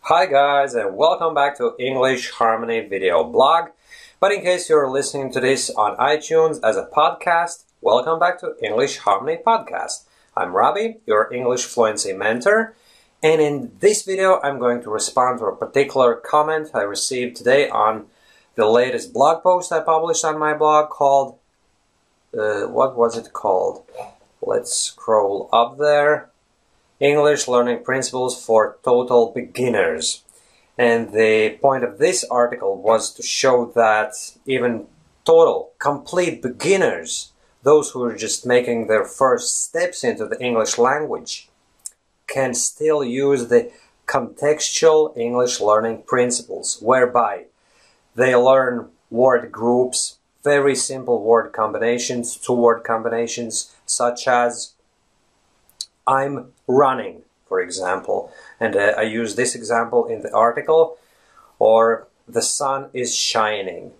Hi guys, and welcome back to English Harmony video blog. But in case you're listening to this on iTunes as a podcast, welcome back to English Harmony podcast. I'm Robbie, your English fluency mentor, and in this video I'm going to respond to a particular comment I received today on the latest blog post I published on my blog called, what was it called? Let's scroll up there. English Learning Principles for Total Beginners. And the point of this article was to show that even total, complete beginners, those who are just making their first steps into the English language, can still use the contextual English learning principles, whereby they learn word groups, very simple word combinations, two-word combinations, such as I'm running, for example, and I use this example in the article, or the sun is shining,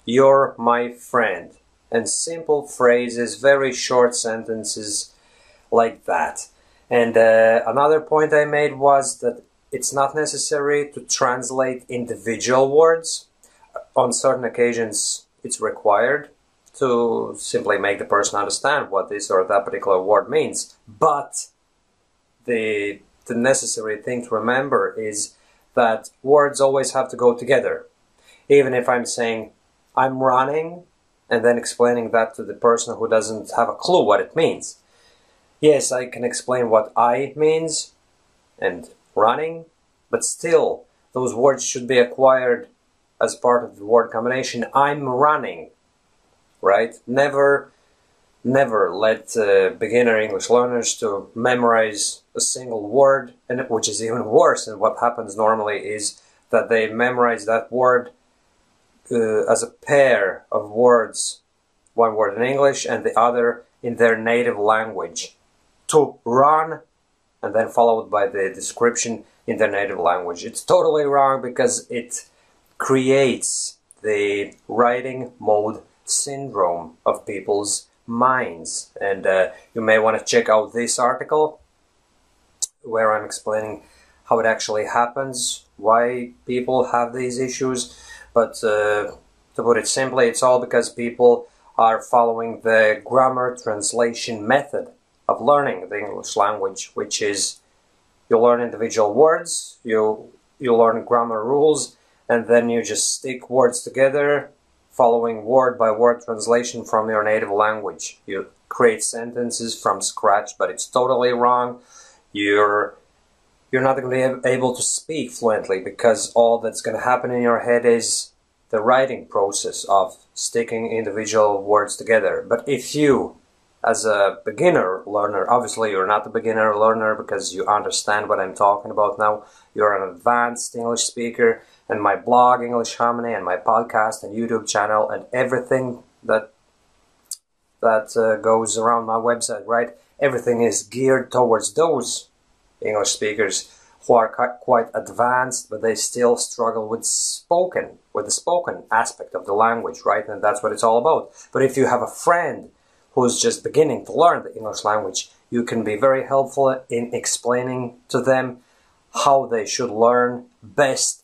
you're my friend, and simple phrases, very short sentences like that. And another point I made was that it's not necessary to translate individual words. On certain occasions it's required to simply make the person understand what this or that particular word means, but the necessary thing to remember is that words always have to go together. Even if I'm saying I'm running and then explaining that to the person who doesn't have a clue what it means. Yes, I can explain what I means and running, but still those words should be acquired as part of the word combination I'm running, right? Never let beginner English learners to memorize a single word, and which is even worse. And what happens normally is that they memorize that word as a pair of words, one word in English and the other in their native language. To run, and then followed by the description in their native language. It's totally wrong because it creates the writing mode syndrome of people's minds. And you may want to check out this article where I'm explaining how it actually happens, why people have these issues. But to put it simply, it's all because people are following the grammar translation method of learning the English language, which is you learn individual words, you learn grammar rules, and then you just stick words together following word by word translation from your native language. You create sentences from scratch, but it's totally wrong. You're not going to be able to speak fluently because all that's going to happen in your head is the writing process of sticking individual words together. But if you, as a beginner learner, obviously you're not a beginner learner because you understand what I'm talking about now, you're an advanced English speaker, and my blog, English Harmony, and my podcast and YouTube channel, and everything that goes around my website, right? Everything is geared towards those English speakers who are quite advanced, but they still struggle with the spoken aspect of the language, right? And that's what it's all about. But if you have a friend who's just beginning to learn the English language, you can be very helpful in explaining to them how they should learn best.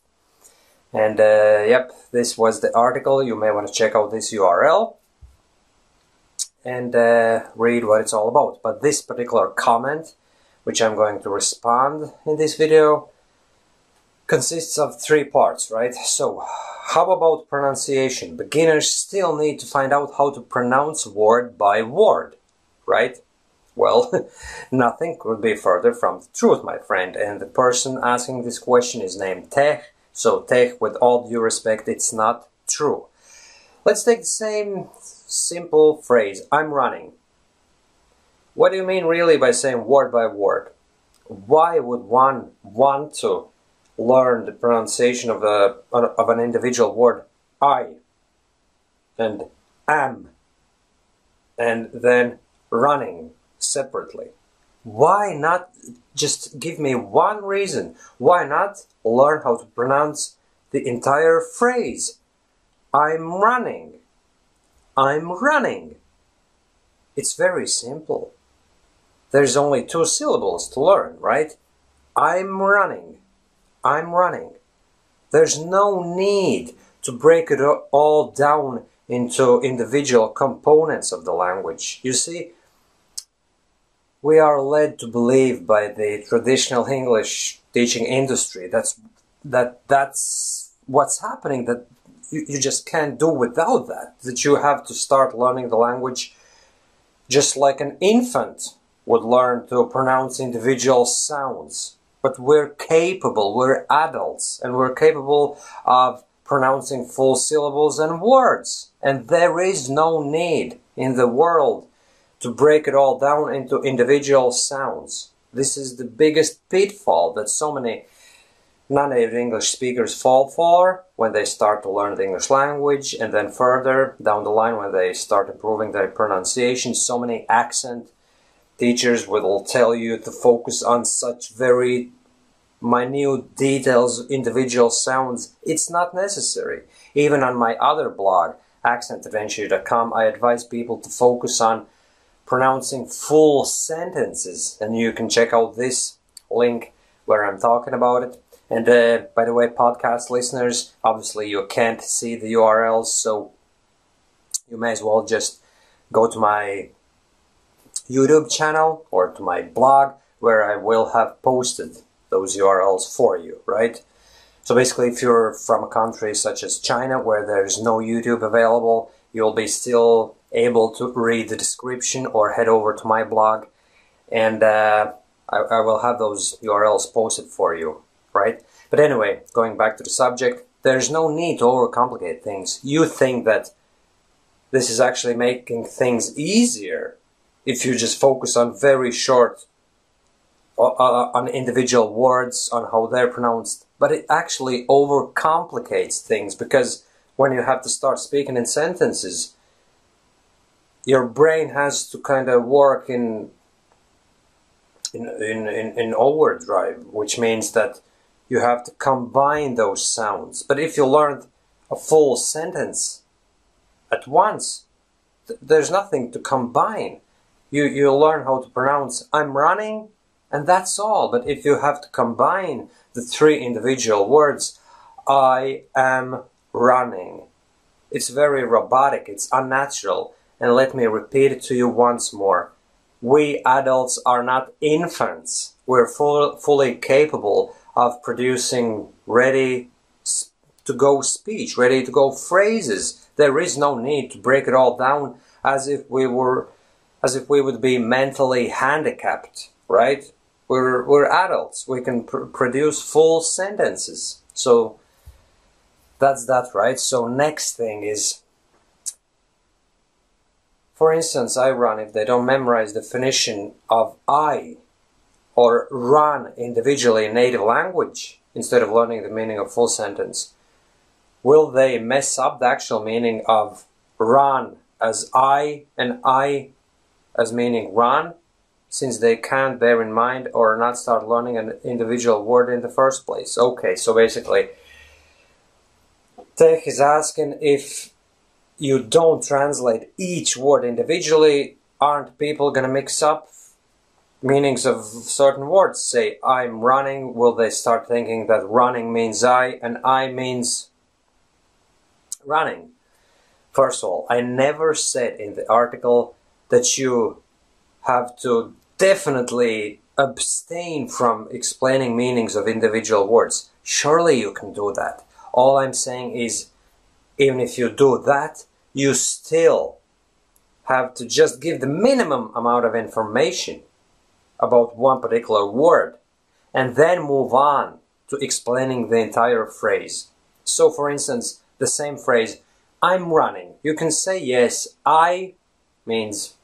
And yep, this was the article. You may want to check out this URL and read what it's all about. But this particular comment, which I'm going to respond in this video, consists of 3 parts, right? So, how about pronunciation? Beginners still need to find out how to pronounce word by word, right? Well, nothing could be further from the truth, my friend. And the person asking this question is named Tech. So Tech, with all due respect, it's not true. Let's take the same simple phrase, I'm running. What do you mean really by saying word by word? Why would one want to learn the pronunciation of an individual word, I, and am, and then running separately? Why not just give me one reason? Why not learn how to pronounce the entire phrase? I'm running. I'm running. It's very simple. There's only 2 syllables to learn, right? I'm running. I'm running. There's no need to break it all down into individual components of the language. You see, we are led to believe by the traditional English teaching industry that's what's happening, that you just can't do without that you have to start learning the language just like an infant would learn to pronounce individual sounds. But we're capable, we're adults, and we're capable of pronouncing full syllables and words. And there is no need in the world to break it all down into individual sounds. This is the biggest pitfall that so many non-native English speakers fall for when they start to learn the English language, and then further down the line when they start improving their pronunciation. So many accent teachers will tell you to focus on such very minute details, individual sounds. It's not necessary. Even on my other blog, accentadventure.com, I advise people to focus on pronouncing full sentences, and you can check out this link where I'm talking about it. And by the way, podcast listeners, obviously you can't see the URLs, so you may as well just go to my YouTube channel or to my blog, where I will have posted those URLs for you, right? So basically, if you're from a country such as China, where there's no YouTube available, you'll be still able to read the description or head over to my blog, and I will have those URLs posted for you, right? But anyway, going back to the subject, there's no need to overcomplicate things. You think that this is actually making things easier if you just focus on very short, on individual words, on how they're pronounced. But it actually overcomplicates things, because when you have to start speaking in sentences, your brain has to kind of work in overdrive, which means that you have to combine those sounds. But if you learned a full sentence at once, there's nothing to combine. You learn how to pronounce I'm running, and that's all. But if you have to combine the three individual words, I am running, it's very robotic, it's unnatural. And let me repeat it to you once more. We adults are not infants. We're fully capable of producing ready-to-go speech, ready-to-go phrases. There is no need to break it all down as if we would be mentally handicapped, right? We're adults. We can produce full sentences. So that's that, right? So next thing is, for instance, I run, if they don't memorize the definition of I or run individually in native language instead of learning the meaning of full sentence, will they mess up the actual meaning of run as I and I as meaning run, since they can't bear in mind or not start learning an individual word in the first place? Okay, so basically, Tech is asking, if you don't translate each word individually, aren't people going to mix up meanings of certain words? Say, I'm running, will they start thinking that running means I and I means running? First of all, I never said in the article that you have to definitely abstain from explaining meanings of individual words. Surely you can do that. All I'm saying is, even if you do that, you still have to just give the minimum amount of information about one particular word, and then move on to explaining the entire phrase. So, for instance, the same phrase, I'm running. You can say, yes, I means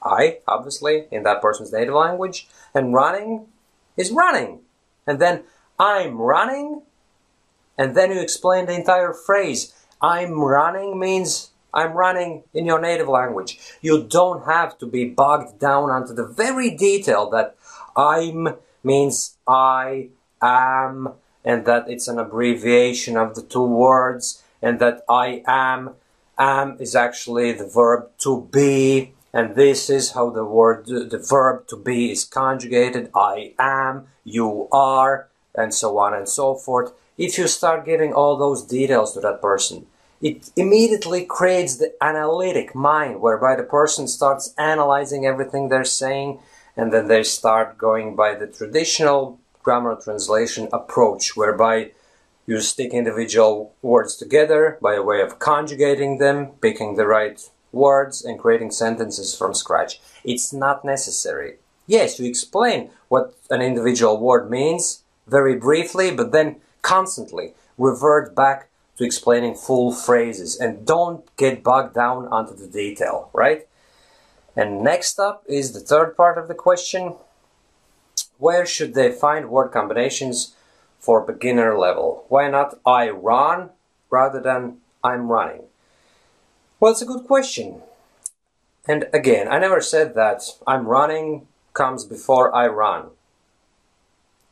I, obviously, in that person's native language, and running is running. And then, I'm running, and then you explain the entire phrase. I'm running means I'm running in your native language. You don't have to be bogged down onto the very detail that I'm means I am, and that it's an abbreviation of the two words, and that I am is actually the verb to be, and this is how the verb to be is conjugated. I am, you are, and so on and so forth. If you start giving all those details to that person, it immediately creates the analytic mind, whereby the person starts analyzing everything they're saying, and then they start going by the traditional grammar translation approach, whereby you stick individual words together by way of conjugating them, picking the right words, and creating sentences from scratch. It's not necessary. Yes, you explain what an individual word means very briefly, but then constantly revert back to explaining full phrases, and don't get bogged down onto the detail, right? And next up is the third part of the question. Where should they find word combinations for beginner level? Why not I run rather than I'm running? Well, it's a good question. And again, I never said that I'm running comes before I run.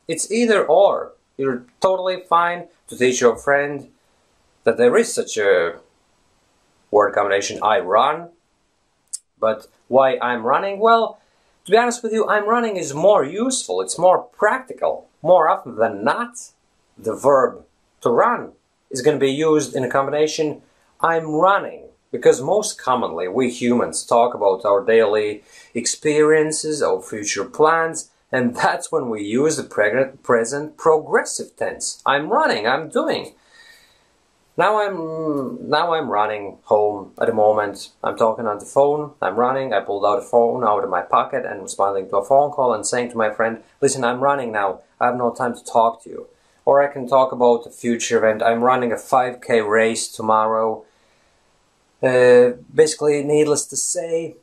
It's either or. You're totally fine to teach your friend that there is such a word combination, I run. But why I'm running? Well, to be honest with you, I'm running is more useful. It's more practical. More often than not, the verb to run is going to be used in a combination I'm running. Because most commonly we humans talk about our daily experiences, our future plans, and that's when we use the present progressive tense. I'm running, I'm doing. Now I'm running home at the moment. I'm talking on the phone, I'm running, I pulled out a phone out of my pocket and responding to a phone call and saying to my friend, listen, I'm running now, I have no time to talk to you. Or I can talk about the future event, I'm running a 5K race tomorrow. Basically, needless to say,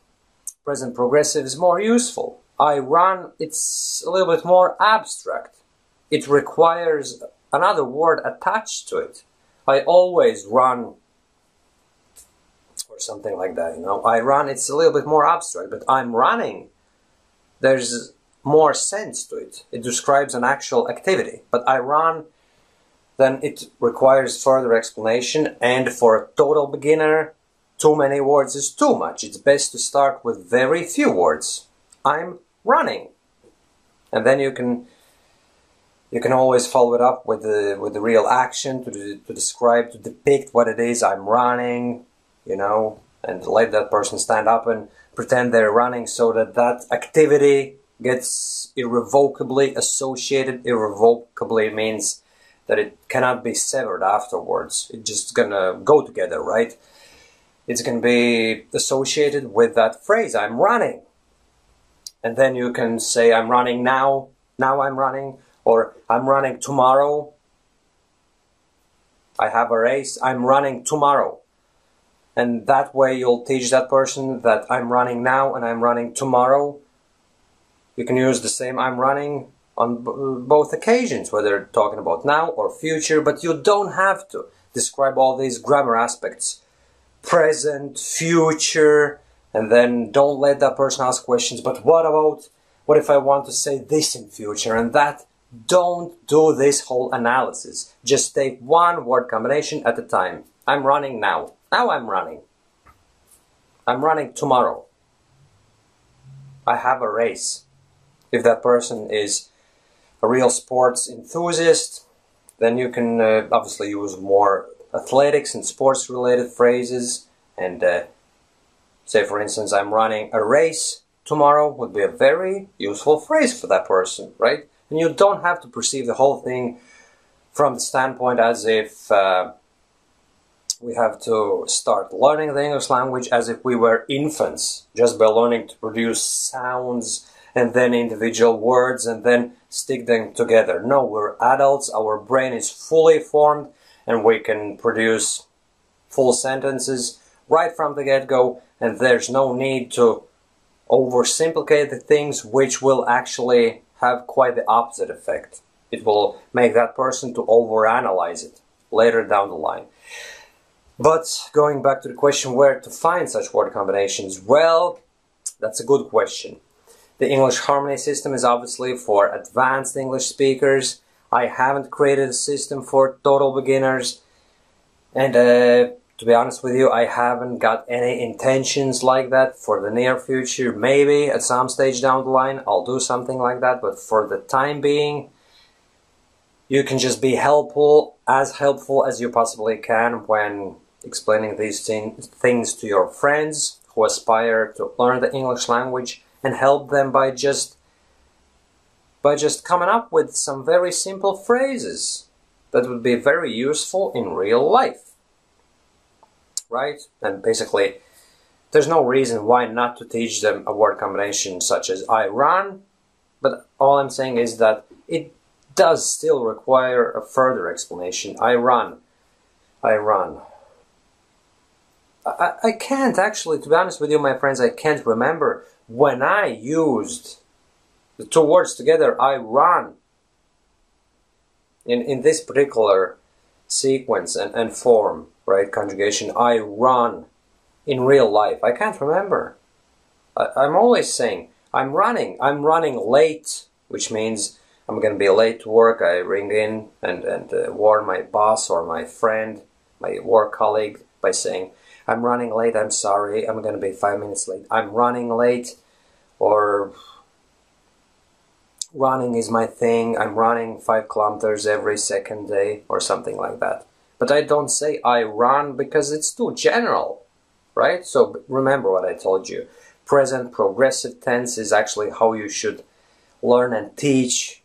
present progressive is more useful. I run, it's a little bit more abstract. It requires another word attached to it. I always run, or something like that, you know. I run, it's a little bit more abstract, but I'm running, there's more sense to it. It describes an actual activity. But I run, then it requires further explanation, and for a total beginner, too many words is too much. It's best to start with very few words. I'm running. And then you can always follow it up with the real action to describe, to depict what it is I'm running, you know, and let that person stand up and pretend they're running, so that that activity gets irrevocably associated. Irrevocably means that it cannot be severed afterwards. It's just gonna go together, right? It's gonna be associated with that phrase, I'm running. And then you can say, I'm running now I'm running, or I'm running tomorrow. I have a race, I'm running tomorrow. And that way you'll teach that person that I'm running now and I'm running tomorrow. You can use the same I'm running on both occasions, whether talking about now or future, but you don't have to describe all these grammar aspects. Present, future, and then don't let that person ask questions, but what if I want to say this in future and that? Don't do this whole analysis. Just take one word combination at a time. I'm running now. Now I'm running. I'm running tomorrow. I have a race. If that person is a real sports enthusiast, then you can obviously use more athletics and sports related phrases, and say for instance, I'm running a race tomorrow would be a very useful phrase for that person, right? And you don't have to perceive the whole thing from the standpoint as if we have to start learning the English language as if we were infants, just by learning to produce sounds and then individual words and then stick them together. No, we're adults, our brain is fully formed, and we can produce full sentences right from the get-go, and there's no need to oversimplify the things, which will actually have quite the opposite effect. It will make that person to overanalyze it later down the line. But going back to the question where to find such word combinations, well, that's a good question. The English Harmony system is obviously for advanced English speakers. I haven't created a system for total beginners, and to be honest with you, I haven't got any intentions like that for the near future. Maybe at some stage down the line I'll do something like that, but for the time being, You can just be as helpful as you possibly can when explaining these things to your friends who aspire to learn the English language, and help them by just coming up with some very simple phrases that would be very useful in real life. Right? And basically, there's no reason why not to teach them a word combination such as I run, but all I'm saying is that it does still require a further explanation. I run. I run. I can't actually, to be honest with you, my friends, I can't remember when I used the two words together, I run, in this particular sequence and form, right, conjugation, I run, in real life. I can't remember. I'm always saying, I'm running late, which means I'm going to be late to work. I ring in and warn my boss or my friend, my work colleague, by saying, I'm running late, I'm sorry, I'm going to be 5 minutes late. I'm running late, or running is my thing, I'm running 5 kilometers every second day, or something like that. But I don't say I run because it's too general, right? So remember what I told you. Present progressive tense is actually how you should learn and teach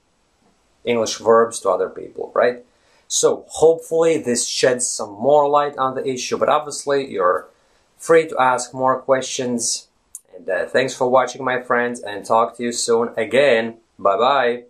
English verbs to other people, right? So hopefully this sheds some more light on the issue, but obviously you're free to ask more questions. And thanks for watching, my friends, and talk to you soon again. Bye bye.